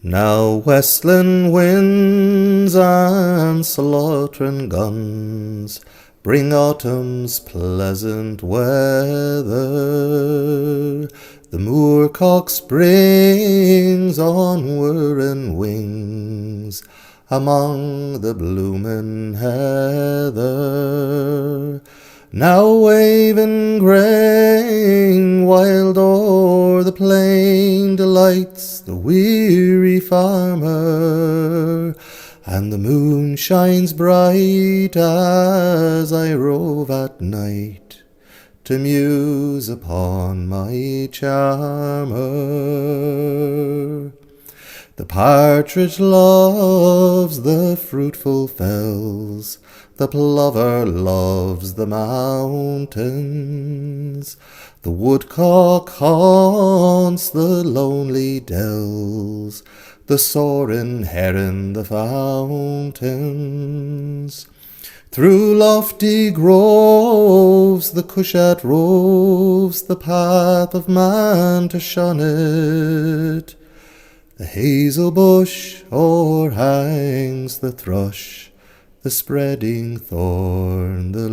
Now Westlin winds and slaughtering guns bring autumn's pleasant weather. The moorcock springs on whirring wings among the bloomin' heather. Now waving grain wild o'er the plain delights the weary farmer, and the moon shines bright as I rove at night to muse upon my charmer. The partridge loves the fruitful fells, the plover loves the mountains, the woodcock haunts the lonely dells, the soaring heron the fountains. Through lofty groves the cushat roves, the path of man to shun it. The hazel bush o'erhangs the thrush, the spreading thorn the